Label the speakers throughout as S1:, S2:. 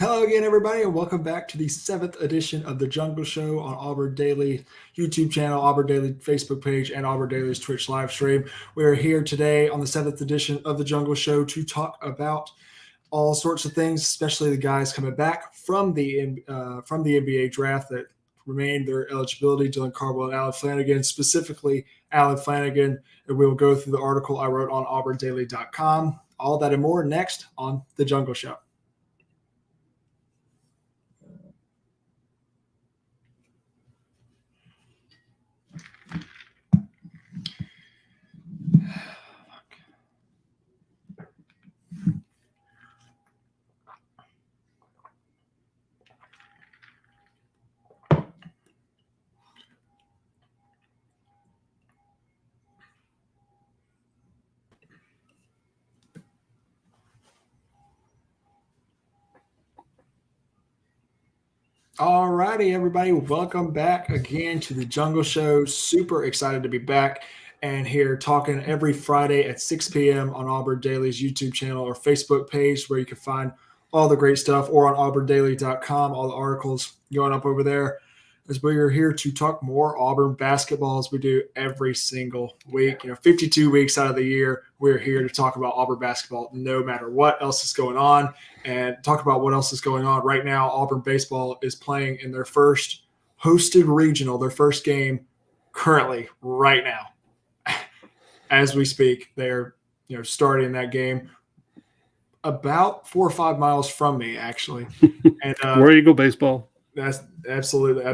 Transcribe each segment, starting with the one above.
S1: Hello again, everybody, and welcome back to the 7th edition of The Jungle Show on Auburn Daily YouTube channel, Auburn Daily Facebook page, and Auburn Daily's Twitch live stream. We are here today on the 7th edition of The Jungle Show to talk about all sorts of things, especially the guys coming back from the NBA draft that remained their eligibility, Dylan Cardwell and Allen Flanigan, specifically Allen Flanigan. And we will go through the article I wrote on auburndaily.com. All that and more next on The Jungle Show. All righty, everybody. Welcome back again to the Jungle Show. Super excited to be back and here talking every Friday at 6 p.m. on Auburn Daily's YouTube channel or Facebook page, where you can find all the great stuff, or on auburndaily.com, all the articles going up over there, as we are here to talk more Auburn basketball as we do every single week. 52 weeks out of the year, we're here to talk about Auburn basketball no matter what else is going on. And talk about what else is going on right now. Auburn baseball is playing in their first hosted regional, their first game currently right now. As we speak, they're starting that game about 4 or 5 miles from me, actually. And
S2: War Eagle baseball.
S1: That's absolutely.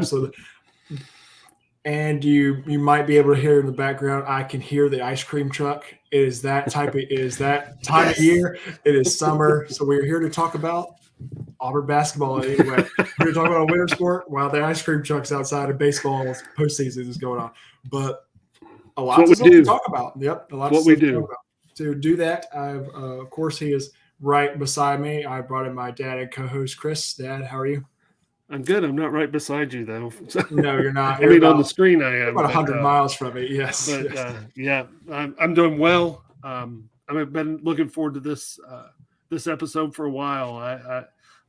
S1: And you might be able to hear in the background, I can hear the ice cream truck. It is that time of year. It is summer. So we're here to talk about Auburn basketball anyway. We're going to talk about a winter sport while the ice cream truck's outside and baseball postseason is going on. But a lot to talk about. Yep. A lot
S2: what we do.
S1: Talk about. To do that, of course, he is right beside me. I brought in my dad and co-host, Chris. Dad, how are you?
S2: I'm good. I'm not right beside you, though.
S1: No, you're not.
S2: I mean, on the screen, I am.
S1: About 100 miles from it, yes.
S2: But, yeah, I'm doing well. I've been looking forward to this episode for a while.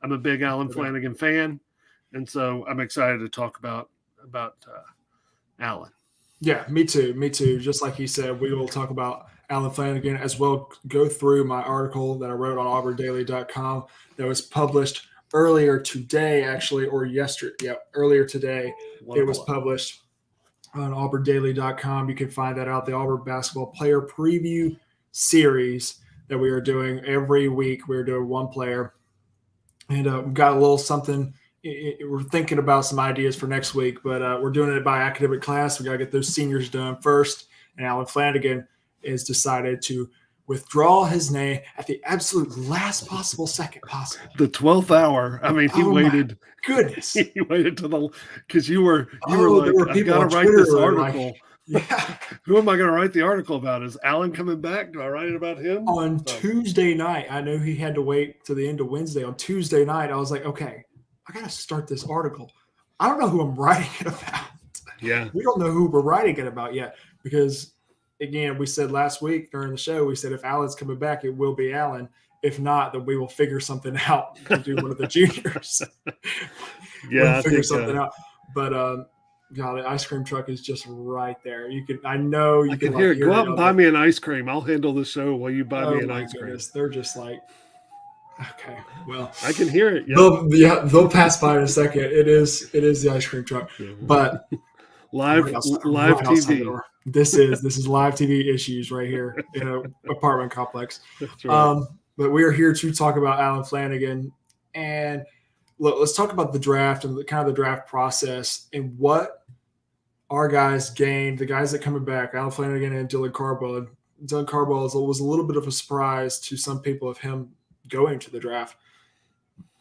S2: I'm a big Allen Flanigan fan, and so I'm excited to talk about Allen.
S1: Yeah, me too. Just like he said, we will talk about Allen Flanigan as well. Go through my article that I wrote on auburndaily.com that was published earlier today, actually, or yesterday. Yeah, earlier today. It was published on auburndaily.com. You can find that out. The Auburn basketball player preview series that we are doing every week. We're doing one player. And we've got a little something. We're thinking about some ideas for next week, but we're doing it by academic class. We got to get those seniors done first. And Allen Flanigan is decided to withdraw his name at the absolute last possible second possible.
S2: The 12th hour. I mean, he waited.
S1: Goodness.
S2: He waited to because you were like, I've got to write this article.
S1: Yeah.
S2: Who am I going to write the article about? Is Allen coming back? Do I write it about him?
S1: On Tuesday night, I know he had to wait to the end of Wednesday. On Tuesday night, I was like, okay, I got to start this article. I don't know who I'm writing it about.
S2: Yeah.
S1: We don't know who we're writing it about yet because, again, we said last week during the show, we said if Allen's coming back, it will be Allen. If not, then we will figure something out to do one of the juniors.
S2: Yeah,
S1: figure something out. But God, the ice cream truck is just right there. I know you can
S2: hear it. Go out and buy me an ice cream. I'll handle the show while you buy me an ice cream.
S1: They're just like, okay, well,
S2: I can hear it. Yeah.
S1: They'll pass by in a second. It is the ice cream truck, but
S2: live TV.
S1: This is live TV issues right here in an apartment complex.
S2: That's right.
S1: But we are here to talk about Allen Flanigan, and look, let's talk about the draft and the draft process and what our guys gained. The guys that coming back, Allen Flanigan and Dylan Cardwell. Dylan Cardwell was a little bit of a surprise to some people of him going to the draft.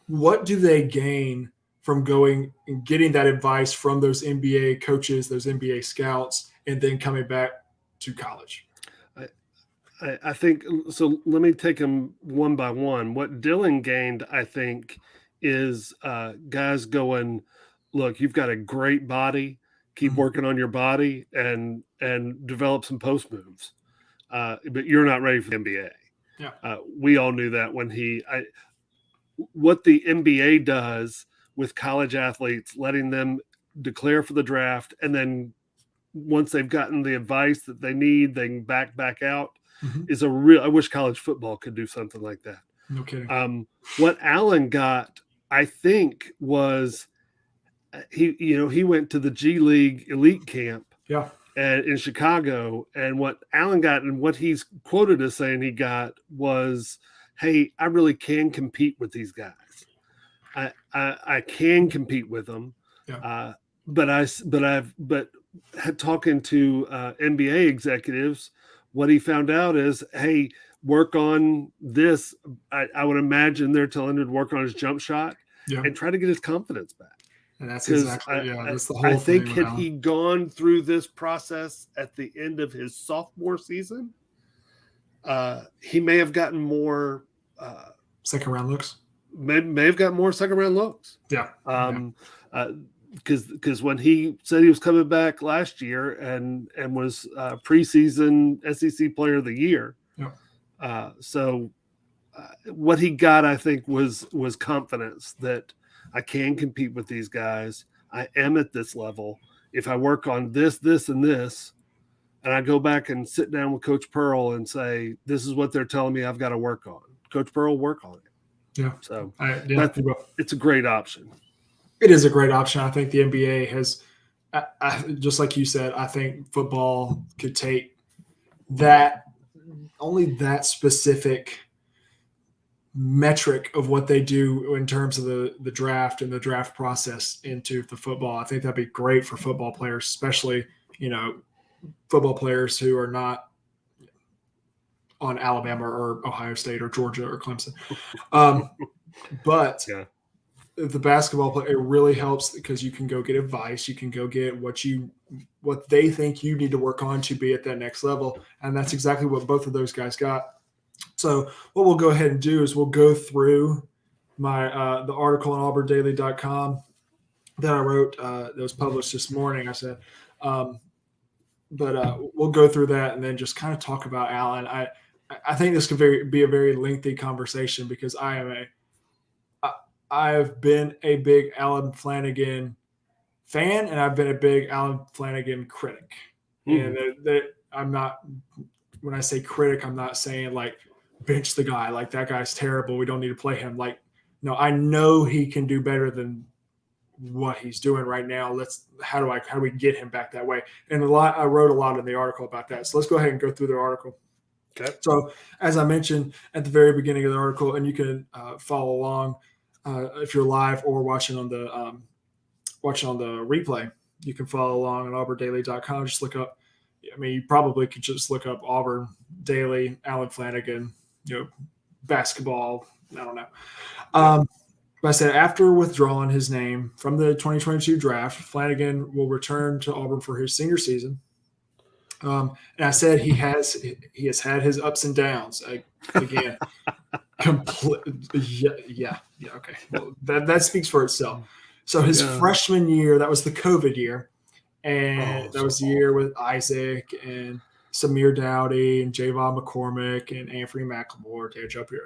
S1: What do they gain from going and getting that advice from those NBA coaches, those NBA scouts, and then coming back to college?
S2: I think so. Let me take them one by one. What Dylan gained, I think, is guys going, look, you've got a great body. Keep working on your body and develop some post moves. But you're not ready for the NBA.
S1: Yeah.
S2: We all knew that when what the NBA does with college athletes, letting them declare for the draft, and then once they've gotten the advice that they need, they can back out. Is a real. I wish college football could do something like that.
S1: No kidding.
S2: What Allen got, I think, was he went to the G League elite camp.
S1: Yeah.
S2: And in Chicago, and what Allen got and what he's quoted as saying he got was, "Hey, I really can compete with these guys. I can compete with them."
S1: Yeah.
S2: But talking to NBA executives, what he found out is, hey, work on this. I would imagine they're telling him to work on his jump shot and try to get his confidence back.
S1: And that's exactly, that's the whole
S2: I
S1: thing.
S2: think had he gone through this process at the end of his sophomore season, he may have gotten more
S1: second round looks.
S2: May have got more second round looks.
S1: Yeah.
S2: Because when he said he was coming back last year and was preseason SEC Player of the Year, what he got, I think, was confidence that I can compete with these guys. I am at this level. If I work on this, and this, and I go back and sit down with Coach Pearl and say, this is what they're telling me I've got to work on, Coach Pearl will work on it.
S1: Yeah.
S2: So
S1: it's
S2: a great option.
S1: It is a great option. I think the NBA has, just like you said, I think football could take only that specific metric of what they do in terms of the draft and the draft process into the football. I think that'd be great for football players, especially, football players who are not on Alabama or Ohio State or Georgia or Clemson. But the basketball player, it really helps because you can go get advice. You can go get what they think you need to work on to be at that next level. And that's exactly what both of those guys got. So what we'll go ahead and do is we'll go through my the article on auburndaily.com that I wrote that was published this morning. I said, but we'll go through that and then just kind of talk about Allen. I think this could be a very lengthy conversation because I've been a big Allen Flanigan fan and I've been a big Allen Flanigan critic. And I'm not, when I say critic, I'm not saying like bench the guy, like that guy's terrible, we don't need to play him. Like, no, I know he can do better than what he's doing right now. How do we get him back that way? And I wrote a lot in the article about that. So let's go ahead and go through the article.
S2: Okay.
S1: So as I mentioned at the very beginning of the article, and you can follow along if you're live or watching on the replay, you can follow along on auburndaily.com. Just look up. I mean, you probably could just look up Auburn Daily, Allen Flanigan, basketball. I don't know. But I said after withdrawing his name from the 2022 draft, Flanigan will return to Auburn for his senior season. And I said he has had his ups and downs again. Yeah. Okay. Well, that speaks for itself. So his freshman year, that was the COVID year, and that was the year with Isaac and Samir Dowdy and Javon McCormick and Anthony McLemore, Dave up here.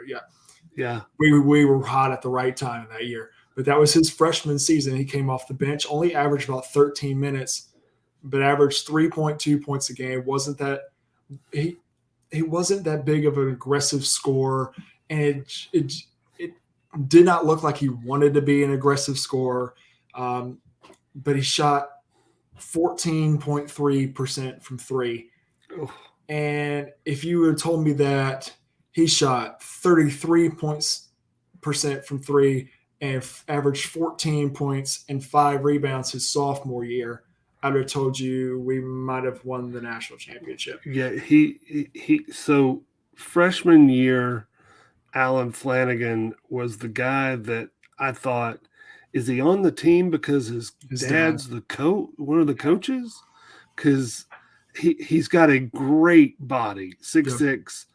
S1: Yeah. We were hot at the right time in that year. But that was his freshman season. He came off the bench, only averaged about 13 minutes, but averaged 3.2 points a game. He wasn't that big of an aggressive scorer, and it did not look like he wanted to be an aggressive scorer. But he shot 14.3% from three. And if you would have told me that he shot 33% from three and averaged 14 points and 5 rebounds his sophomore year, I would have told you we might have won the national championship.
S2: Yeah, so freshman year, Allen Flanigan was the guy that I thought, is he on the team because his dad's one of the coaches? Because he's got a great body, 6'6",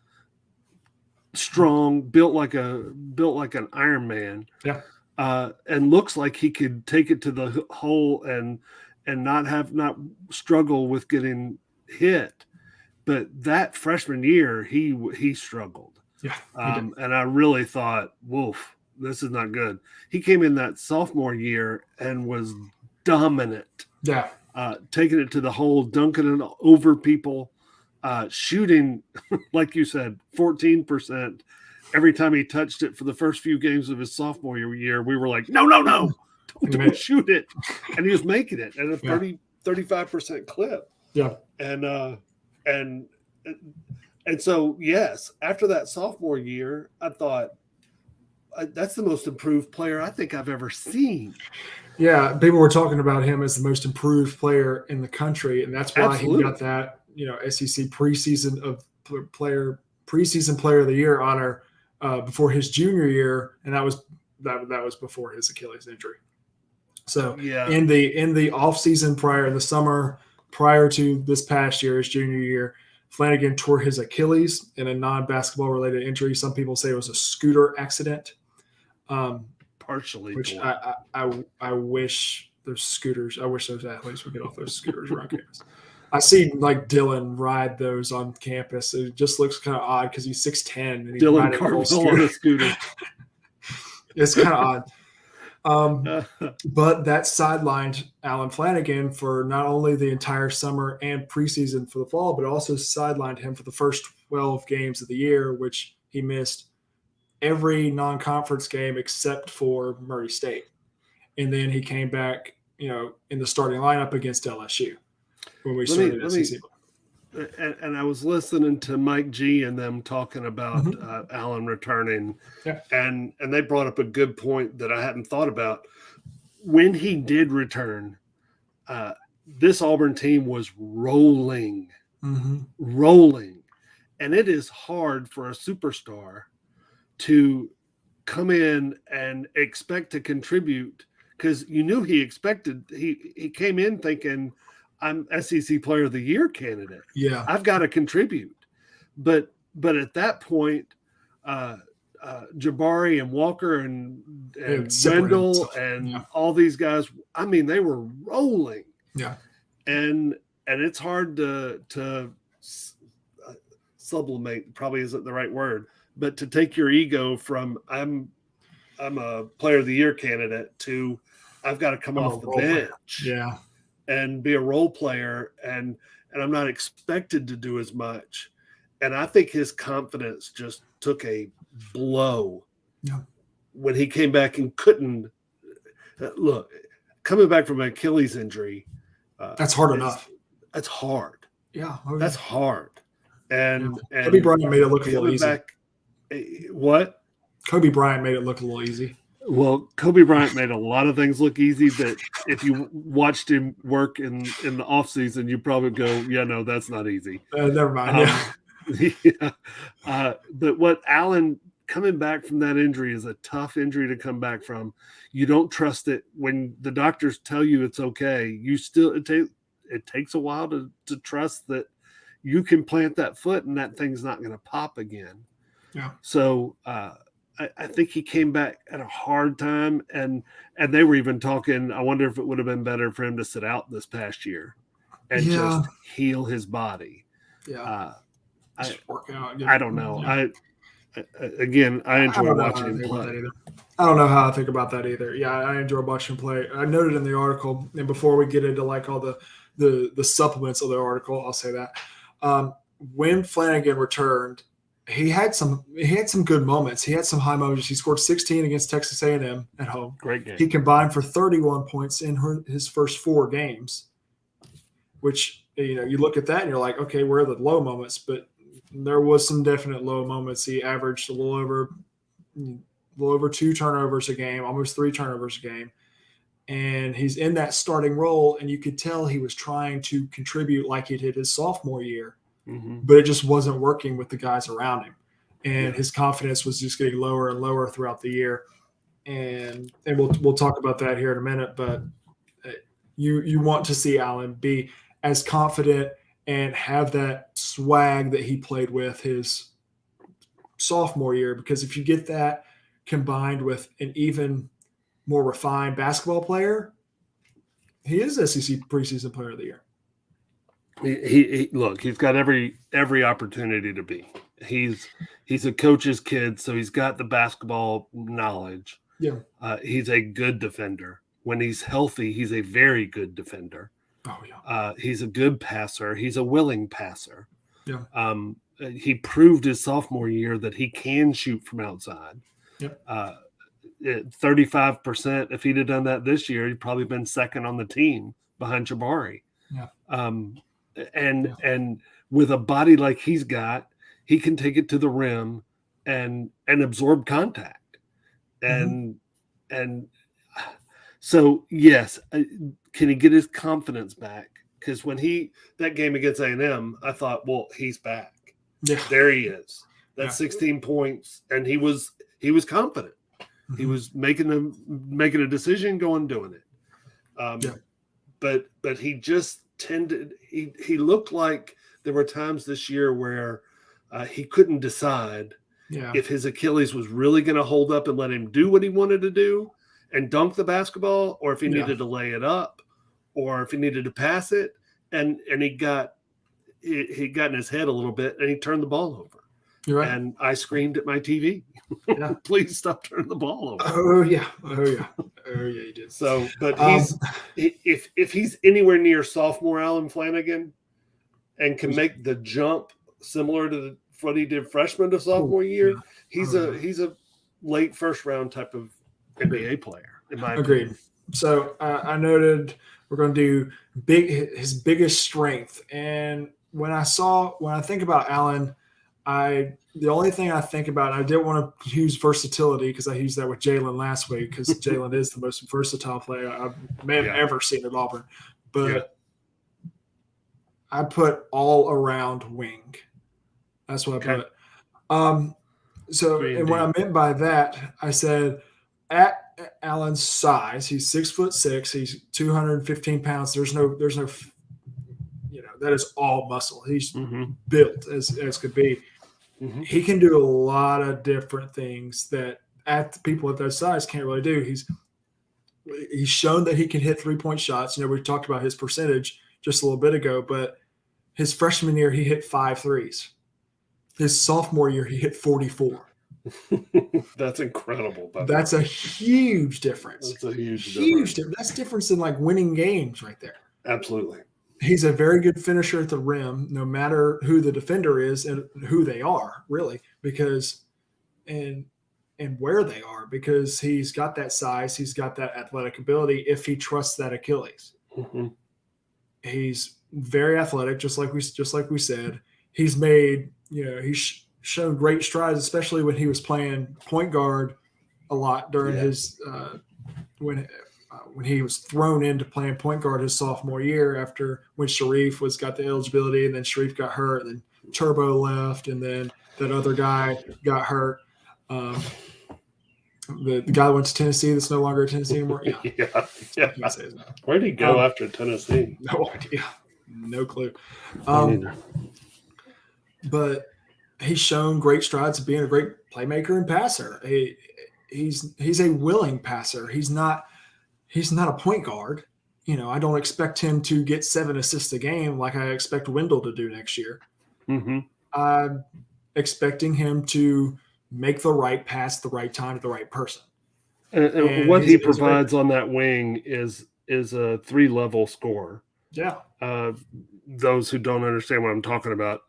S2: strong, built like an Iron Man.
S1: Yeah.
S2: And looks like he could take it to the hole and not struggle with getting hit. But that freshman year, he struggled.
S1: Yeah.
S2: And I really thought, woof, this is not good. He came in that sophomore year and was dominant.
S1: Yeah.
S2: Taking it to the hole, dunking it over people, shooting, like you said, 14%. Every time he touched it for the first few games of his sophomore year, we were like, no, don't shoot it. And he was making it at a 35% clip.
S1: Yeah.
S2: And so, yes, after that sophomore year, I thought that's the most improved player I think I've ever seen.
S1: Yeah, people were talking about him as the most improved player in the country, and that's why
S2: Absolutely.
S1: he got that, SEC preseason player of the year honor before his junior year, and that was before his Achilles injury. So in the offseason in the summer prior to this past year, his junior year, Flanigan tore his Achilles in a non-basketball related injury. Some people say it was a scooter accident.
S2: Partially,
S1: which I wish those scooters. I wish those athletes would get off those scooters around campus. I see like Dylan ride those on campus. It just looks kind of odd because he's 6'10" and he's
S2: Dylan Carville on a scooter.
S1: It's kind of odd. But that sidelined Allen Flanigan for not only the entire summer and preseason for the fall, but also sidelined him for the first 12 games of the year, which he missed every non-conference game except for Murray State. And then he came back, in the starting lineup against LSU when we started SEC.
S2: And I was listening to Mike G and them talking about Allen returning.
S1: Yeah.
S2: And they brought up a good point that I hadn't thought about. When he did return, this Auburn team was rolling. And it is hard for a superstar to come in and expect to contribute, because you knew he came in thinking, I'm SEC Player of the Year candidate.
S1: Yeah,
S2: I've got to contribute. But at that point, Jabari and Walker and Wendell and all these guys, I mean, they were rolling.
S1: Yeah, and
S2: it's hard to sublimate, probably isn't the right word, but to take your ego from I'm a Player of the Year candidate to I've got to come off the bench.
S1: Yeah.
S2: And be a role player, and I'm not expected to do as much. And I think his confidence just took a blow when he came back and couldn't look. Coming back from an Achilles injury,
S1: that's hard enough.
S2: That's hard.
S1: Yeah,
S2: that's hard. And
S1: Kobe Bryant made it look a little easy.
S2: What?
S1: Kobe Bryant made it look a little easy.
S2: Well, Kobe Bryant made a lot of things look easy that if you watched him work in the offseason, you probably go, yeah, no, that's not easy.
S1: Never mind.
S2: But what Allen coming back from that injury is a tough injury to come back from. You don't trust it when the doctors tell you it's okay. You still it takes a while to trust that you can plant that foot and that thing's not going to pop again.
S1: Yeah.
S2: So I think he came back at a hard time, and they were even talking, I wonder if it would have been better for him to sit out this past year and just heal his body.
S1: Yeah.
S2: Work out. I don't know.
S1: Yeah.
S2: I enjoy watching him play.
S1: I don't know how I think about that either. Yeah, I enjoy watching him play. I noted in the article, and before we get into like all the supplements of the article, I'll say that when Flanigan returned, he had some good moments. He had some high moments. He scored 16 against Texas A&M at home.
S2: Great game.
S1: He combined for 31 points in his first 4 games, which, you look at that and you're like, okay, where are the low moments? But there was some definite low moments. He averaged a little over 2 turnovers a game, almost 3 turnovers a game. And he's in that starting role, and you could tell he was trying to contribute like he did his sophomore year. But it just wasn't working with the guys around him, and his confidence was just getting lower and lower throughout the year. And we'll talk about that here in a minute. But you want to see Allen be as confident and have that swag that he played with his sophomore year, because if you get that combined with an even more refined basketball player, he is SEC preseason player of the year.
S2: He look, he's got every opportunity to be. He's a coach's kid, so he's got the basketball knowledge.
S1: Yeah.
S2: He's a good defender. When he's healthy, he's a very good defender.
S1: Oh yeah.
S2: He's a good passer. He's a willing passer.
S1: Yeah.
S2: He proved his sophomore year that he can shoot from outside.
S1: Yep.
S2: 35%. If he'd have done that this year, he'd probably been second on the team behind Jabari.
S1: Yeah.
S2: And with a body like he's got, he can take it to the rim and absorb contact. And so yes, can he get his confidence back? Because when that game against A&M, I thought, well, he's back.
S1: Yeah.
S2: There he is. That's 16 points, and he was confident. Mm-hmm. He was making a decision, going doing it. But he just tended. He looked like there were times this year where he couldn't decide if his Achilles was really going to hold up and let him do what he wanted to do and dunk the basketball, or if he needed to lay it up, or if he needed to pass it. And he got in his head a little bit, and he turned the ball over.
S1: You're right.
S2: And I screamed at my TV, please stop turning the ball over.
S1: Oh yeah, you did.
S2: So, but if he's anywhere near sophomore Allen Flanigan and can make the jump similar to what he did freshman to sophomore year, he's a late first round type of NBA player, in my opinion.
S1: So I noted we're going to do his biggest strength, and when I think about Allen, the only thing I think about, I didn't want to use versatility because I used that with Jalen last week, because Jalen is the most versatile player I may have ever seen at Auburn. But I put all around wing. That's what I put. And what I meant by that, I said at Allen's size, he's 6'6", he's 215 pounds. There's no, that is all muscle. He's built as could be. Mm-hmm. He can do a lot of different things that people at that size can't really do. He's shown that he can hit 3-point shots. We talked about his percentage just a little bit ago, but his freshman year, he hit 5 threes. His sophomore year, he hit 44.
S2: That's incredible.
S1: That's a huge difference.
S2: That's a huge difference.
S1: That's difference in like winning games right there.
S2: Absolutely.
S1: He's a very good finisher at the rim, no matter who the defender is and who they are, really, because and where they are, because he's got that size, he's got that athletic ability if he trusts that Achilles. Mm-hmm. He's very athletic, just like we said. He's made, he's shown great strides, especially when he was playing point guard a lot during his when he was thrown into playing point guard his sophomore year, after when Sharif got the eligibility, and then Sharif got hurt, and then Turbo left, and then that other guy got hurt. The guy that went to Tennessee that's no longer at Tennessee anymore.
S2: Yeah. Where did he go after Tennessee?
S1: No idea. No clue. But he's shown great strides of being a great playmaker and passer. He's a willing passer. He's not a point guard. I don't expect him to get 7 assists a game like I expect Wendell to do next year. Mm-hmm. I'm expecting him to make the right pass, the right time to the right person.
S2: And what he provides on that wing is a 3-level scorer.
S1: Yeah.
S2: Those who don't understand what I'm talking about,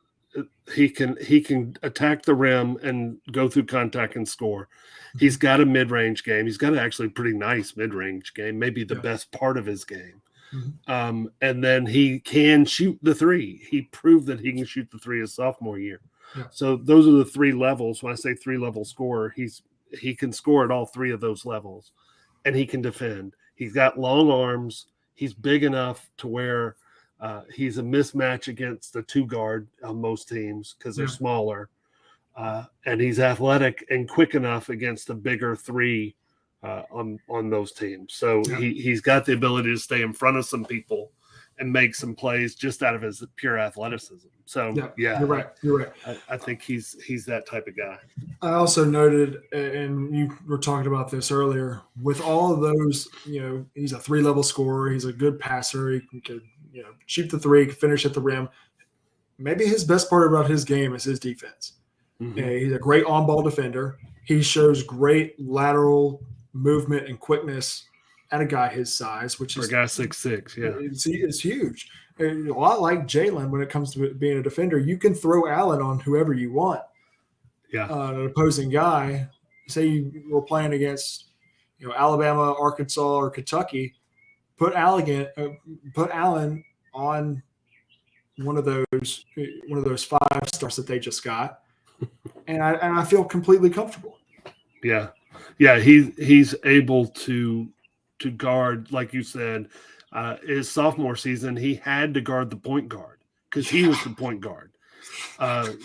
S2: he can attack the rim and go through contact and score. He's got a mid-range game. He's got actually a pretty nice mid-range game, maybe the best part of his game. Mm-hmm. And then he can shoot the 3. He proved that he can shoot the 3 his sophomore year. Yeah. So those are the 3 levels. When I say 3-level scorer, he can score at all 3 of those levels, and he can defend. He's got long arms. He's big enough to where he's a mismatch against the 2 guard on most teams because they're smaller. And he's athletic and quick enough against the bigger 3 on those teams. So he's got the ability to stay in front of some people and make some plays just out of his pure athleticism. So
S1: you're right.
S2: I think he's that type of guy.
S1: I also noted, and you were talking about this earlier, with all of those, he's a 3-level scorer. He's a good passer. He can shoot the 3, finish at the rim. Maybe his best part about his game is his defense.
S2: Mm-hmm.
S1: He's a great on-ball defender. He shows great lateral movement and quickness at a guy his size, which
S2: For
S1: is
S2: a guy 6'6", yeah.
S1: it's huge. A lot like Jalen when it comes to being a defender. You can throw Allen on whoever you want.
S2: Yeah.
S1: An opposing guy, say you were playing against, Alabama, Arkansas, or Kentucky, put Allen on one of those 5 stars that they just got, and I feel completely comfortable.
S2: Yeah. He's able to guard, like you said. His sophomore season, he had to guard the point guard because he was the point guard. And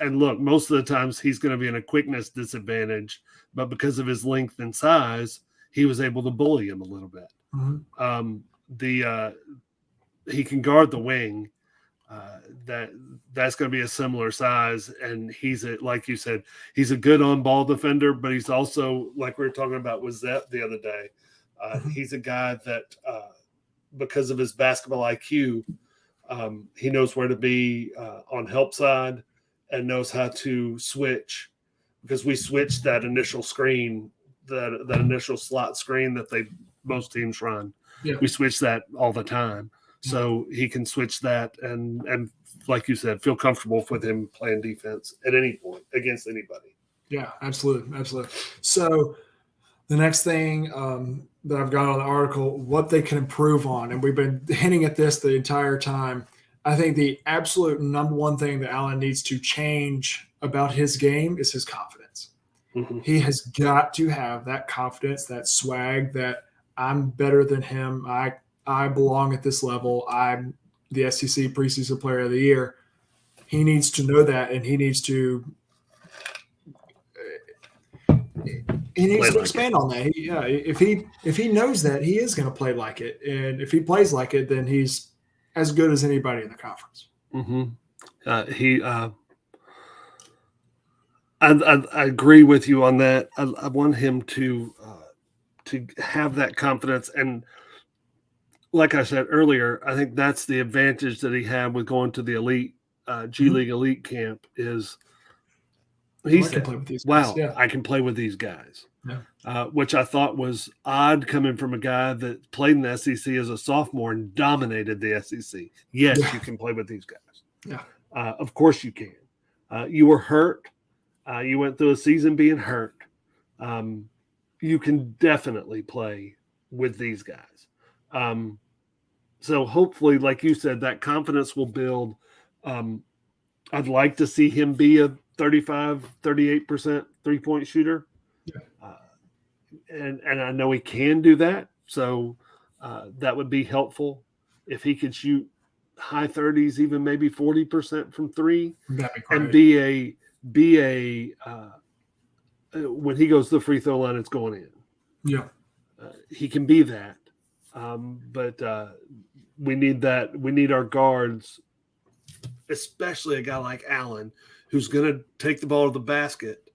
S2: look, most of the times he's going to be in a quickness disadvantage, but because of his length and size, he was able to bully him a little bit.
S1: Mm-hmm.
S2: He can guard the wing. That's going to be a similar size, and like you said, he's a good on-ball defender, but he's also, like we were talking about with Zepp the other day, he's a guy that because of his basketball IQ, he knows where to be on help side and knows how to switch, because we switched that initial screen, that initial slot screen that most teams run.
S1: Yeah.
S2: We switch that all the time. So he can switch that and like you said, feel comfortable with him playing defense at any point against anybody.
S1: Yeah, absolutely. So the next thing that I've got on the article, what they can improve on, and we've been hinting at this the entire time. I think the absolute number one thing that Allen needs to change about his game is his confidence.
S2: Mm-hmm.
S1: He has got to have that confidence, that swag, that I'm better than him. I belong at this level. I'm the SEC preseason player of the year. He needs to know that, and he needs to expand on that. If he knows that, he is going to play like it, and if he plays like it, then he's as good as anybody in the conference.
S2: Mm-hmm. I agree with you on that. I want him to have that confidence, and like I said earlier, I think that's the advantage that he had with going to the elite G League elite camp is he said, "Wow, yeah. I can play with these guys."
S1: Yeah.
S2: Which I thought was odd coming from a guy that played in the SEC as a sophomore and dominated the SEC. Yes, you can play with these guys.
S1: Yeah,
S2: of course you can. You were hurt. You went through a season being hurt. You can definitely play with these guys. So hopefully, like you said, that confidence will build. I'd like to see him be a 38% three-point shooter.
S1: Yeah.
S2: And I know he can do that. So that would be helpful if he could shoot high 30s, even maybe 40% from three, and be a when he goes to the free throw line, it's going in.
S1: Yeah.
S2: He can be that. But we need that. We need our guards, especially a guy like Allen, who's going to take the ball to the basket.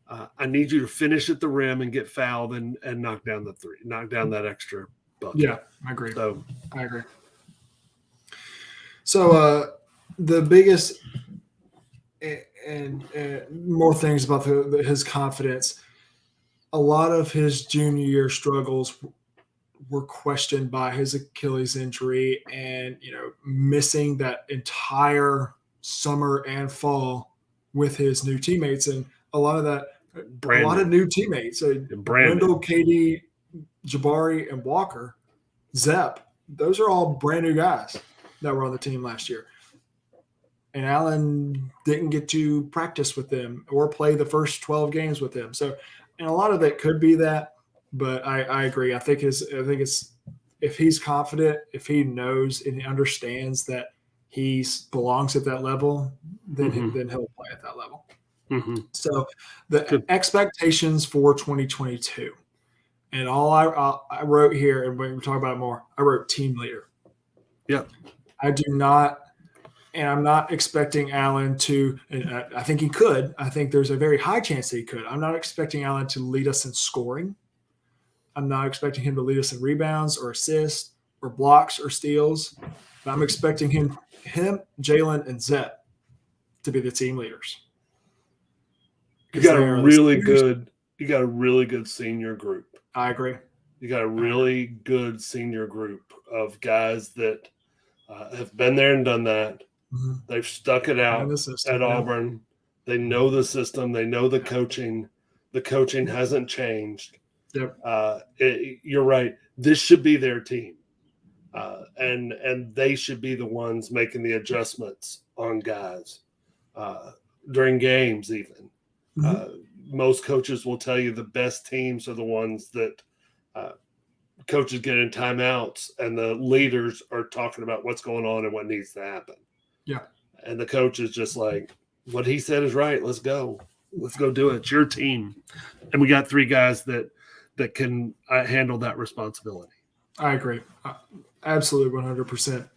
S2: I need you to finish at the rim and get fouled and knock down that extra bucket.
S1: Yeah, I agree.
S2: I agree.
S1: So the biggest and more things about his confidence, a lot of his junior year struggles were questioned by his Achilles injury and, missing that entire summer and fall with his new teammates. And a lot of new teammates. Wendell, KD, Jabari, and Walker, Zepp, those are all brand new guys that were on the team last year. And Allen didn't get to practice with them or play the first 12 games with them. So, and a lot of it could be that, but I agree. I think it's if he's confident, if he knows and he understands that he belongs at that level, then he'll play at that level.
S2: Mm-hmm.
S1: So the expectations for 2022, and all I wrote here, and when we talk about it more, I wrote team leader.
S2: Yeah.
S1: I do not, and I'm not expecting Allen to, and I think he could. I think there's a very high chance that he could. I'm not expecting Allen to lead us in scoring. I'm not expecting him to lead us in rebounds or assists or blocks or steals. But I'm expecting him, Jalen, and Zepp to be the team leaders.
S2: You got a really good senior group.
S1: I agree.
S2: You got a really good senior group of guys that have been there and done that.
S1: Mm-hmm.
S2: They've stuck it out at Auburn. They know the system. They know the coaching. The coaching hasn't changed.
S1: Yep.
S2: You're right. This should be their team. And they should be the ones making the adjustments on guys during games even. Mm-hmm. Most coaches will tell you the best teams are the ones that coaches get in timeouts and the leaders are talking about what's going on and what needs to happen.
S1: Yeah.
S2: And the coach is just like, what he said is right. Let's go. Let's go do it. It's your team. And we got 3 guys that can handle that responsibility.
S1: I agree. Absolutely 100%.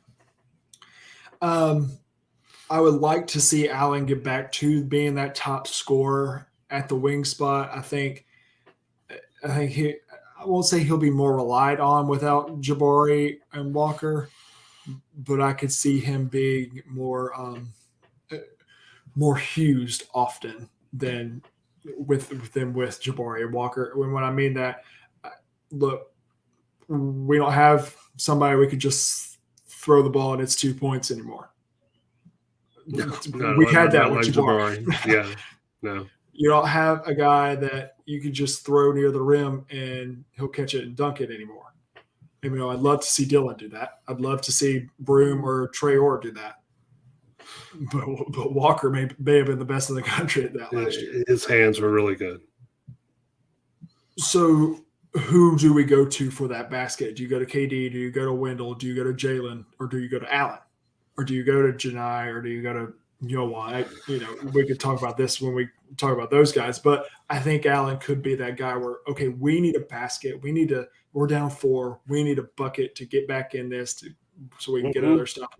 S1: I would like to see Allen get back to being that top scorer at the wing spot. I think I won't say he'll be more relied on without Jabari and Walker, but I could see him being more used often than with Jabari and Walker. When I mean that, look, we don't have somebody we could just throw the ball and it's 2 points anymore. We had that with Jabari.
S2: Yeah, no.
S1: You don't have a guy that you can just throw near the rim and he'll catch it and dunk it anymore. And, I'd love to see Dylan do that. I'd love to see Broom or Trey Orr do that. But Walker may have been the best in the country at that last year.
S2: His hands were really good.
S1: So who do we go to for that basket? Do you go to KD? Do you go to Wendell? Do you go to Jalen? Or do you go to Allen? Or do you go to Janai? Or do you go to Yowan? We could talk about this when we talk about those guys. But I think Allen could be that guy where, okay, we need a basket. We're down 4. We need a bucket to get back in this so we can get other stuff.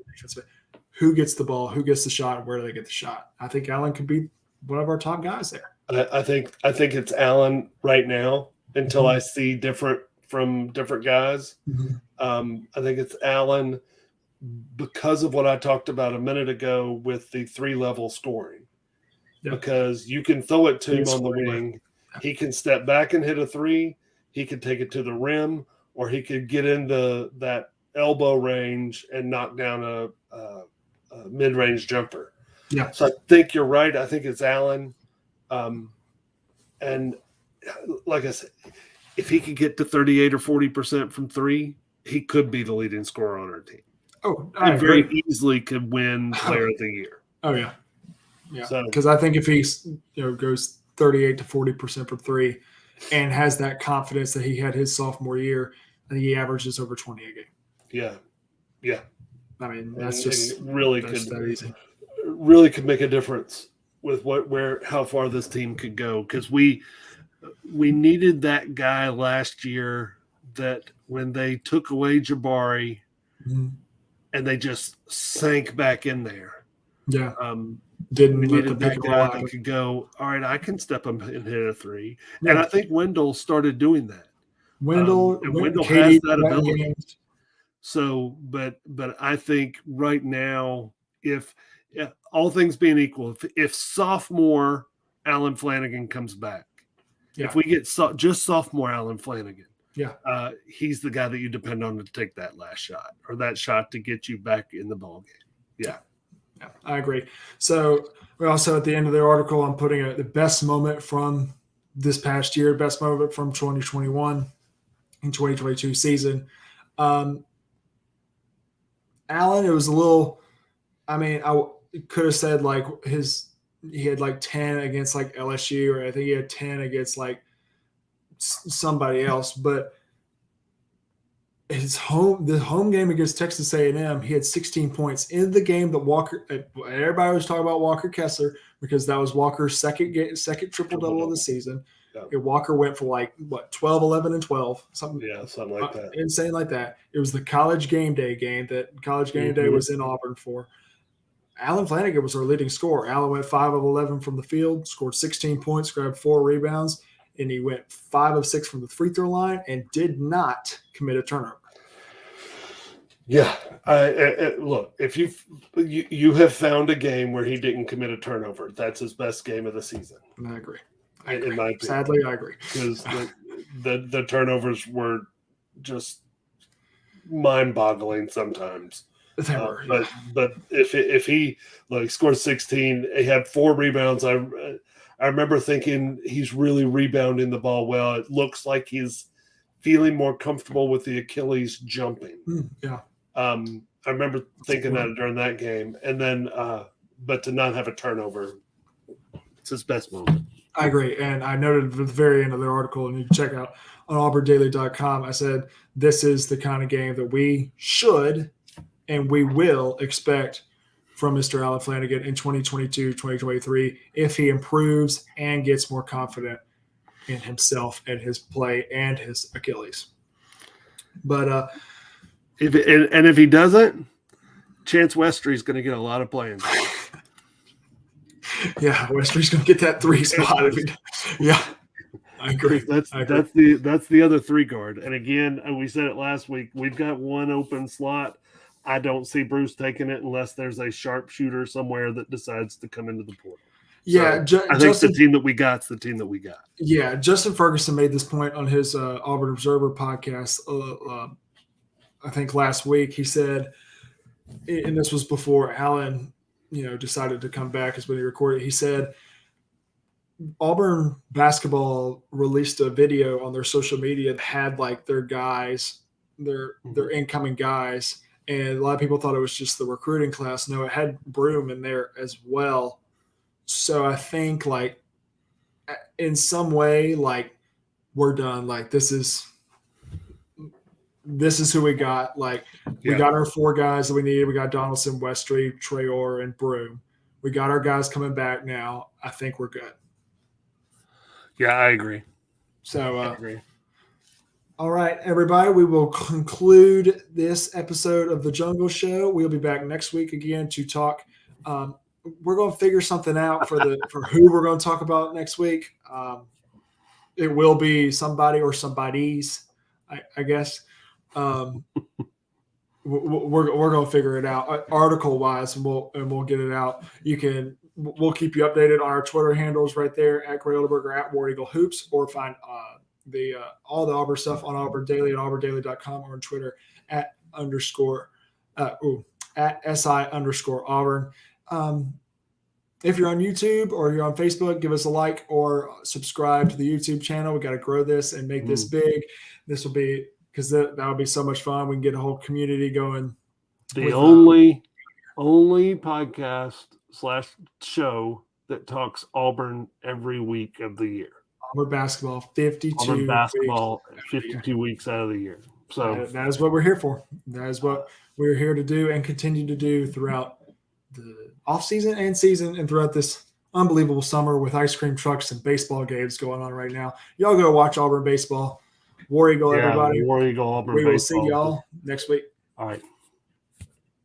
S1: Who gets the ball? Who gets the shot? And where do they get the shot? I think Allen could be one of our top guys there.
S2: I think it's Allen right now until I see different from different guys. Mm-hmm. I think it's Allen because of what I talked about a minute ago with the 3-level scoring. Yep. Because you can throw it to him on the wing. He can step back and hit a 3. He could take it to the rim, or he could get into that elbow range and knock down a mid-range jumper.
S1: Yeah.
S2: So I think you're right. I think it's Allen. And like I said, if he could get to 38 or 40% from 3, he could be the leading scorer on our team.
S1: Oh,
S2: I very easily could win Player of the Year.
S1: Oh yeah, yeah. Because I think if he goes 38 to 40% from 3, and has that confidence that he had his sophomore year, I think he averages over 20 a game.
S2: Yeah, yeah.
S1: I mean, that's just
S2: really could make a difference with how far this team could go, because we needed that guy last year that when they took away Jabari. Mm-hmm. And they just sank back in there.
S1: Yeah.
S2: Didn't needed that guy that could go, all right, I can step up and hit a 3. Yeah. And I think Wendell started doing that.
S1: Wendell
S2: has that ability. So, but I think right now, if all things being equal, if sophomore Allen Flanigan comes back, if we get just sophomore Allen Flanigan, he's the guy that you depend on to take that last shot or that shot to get you back in the ball game. Yeah,
S1: I agree. So we also at the end of the article, I'm putting the best moment from this past year, best moment from 2021 and 2022 season. Allen, it was a little. I mean, I could have said like he had like 10 against like LSU, or I think he had 10 against like somebody else, but the home game against Texas A&M, he had 16 points in the game that Walker. Everybody was talking about Walker Kessler because that was Walker's second triple double of the season. Yeah. Walker went for like 12, 11, and 12, something like that, insane like that. It was the College Game Day game that College Game Day was in Auburn for. Allen Flanigan was our leading scorer. Allen went 5 of 11 from the field, scored 16 points, grabbed 4 rebounds. And he went 5 of 6 from the free throw line and did not commit a turnover.
S2: Yeah. Look, if you have found a game where he didn't commit a turnover, that's his best game of the season.
S1: I agree.
S2: In my opinion.
S1: Sadly, I agree.
S2: Because the turnovers were just mind-boggling sometimes.
S1: They were, yeah.
S2: But if he scored 16, he had 4 rebounds. I remember thinking he's really rebounding the ball well. It looks like he's feeling more comfortable with the Achilles jumping.
S1: Yeah.
S2: I remember thinking that during that game, and then but to not have a turnover, it's his best moment.
S1: I agree. And I noted at the very end of the article, and you can check out on auburndaily.com, I said, this is the kind of game that we should and we will expect from Mr. Allen Flanigan in 2022, 2023, if he improves and gets more confident in himself and his play and his Achilles. But
S2: if he doesn't, Chance Westry's going to get a lot of playing.
S1: Yeah, Westry's going to get that 3 spot. Yeah, I agree.
S2: That's the other 3 guard. And again, we said it last week. We've got 1 open slot. I don't see Bruce taking it unless there's a sharpshooter somewhere that decides to come into the portal.
S1: Yeah,
S2: so I think the team that we got is the team that we got.
S1: Yeah, Justin Ferguson made this point on his Auburn Observer podcast. I think last week he said, and this was before Allen, decided to come back, is when he recorded. He said Auburn basketball released a video on their social media that had their guys, their incoming guys, and a lot of people thought it was just the recruiting class. No, it had Broom in there as well. So I think in some way, we're done. This is who we got. We got our 4 guys that we needed. We got Donaldson, Westry, Traore, and Broom. We got our guys coming back now. I think we're good.
S2: Yeah, I agree.
S1: So,
S2: I agree.
S1: All right, everybody, we will conclude this episode of The Jungle Show. We'll be back next week again to talk. We're going to figure something out for who we're going to talk about next week. It will be somebody or somebody's, I guess. We're going to figure it out article wise, and we'll get it out. We'll keep you updated on our Twitter handles right there at Gray Oldenburger, at War Eagle Hoops, or find all the Auburn stuff on Auburn Daily at auburndaily.com, or on Twitter at SI_Auburn. If you're on YouTube or you're on Facebook, give us a like or subscribe to the YouTube channel. We got to grow this and make this big. This will be, because that would be so much fun. We can get a whole community going.
S2: The only podcast / show that talks Auburn every week of the year.
S1: Auburn basketball, 52
S2: weeks out of the year. So
S1: that is what we're here for. That is what we're here to do and continue to do throughout the off-season and season, and throughout this unbelievable summer with ice cream trucks and baseball games going on right now. Y'all go watch Auburn baseball. War Eagle, everybody.
S2: War Eagle, Auburn
S1: we will
S2: baseball.
S1: see y'all next week.
S2: All right.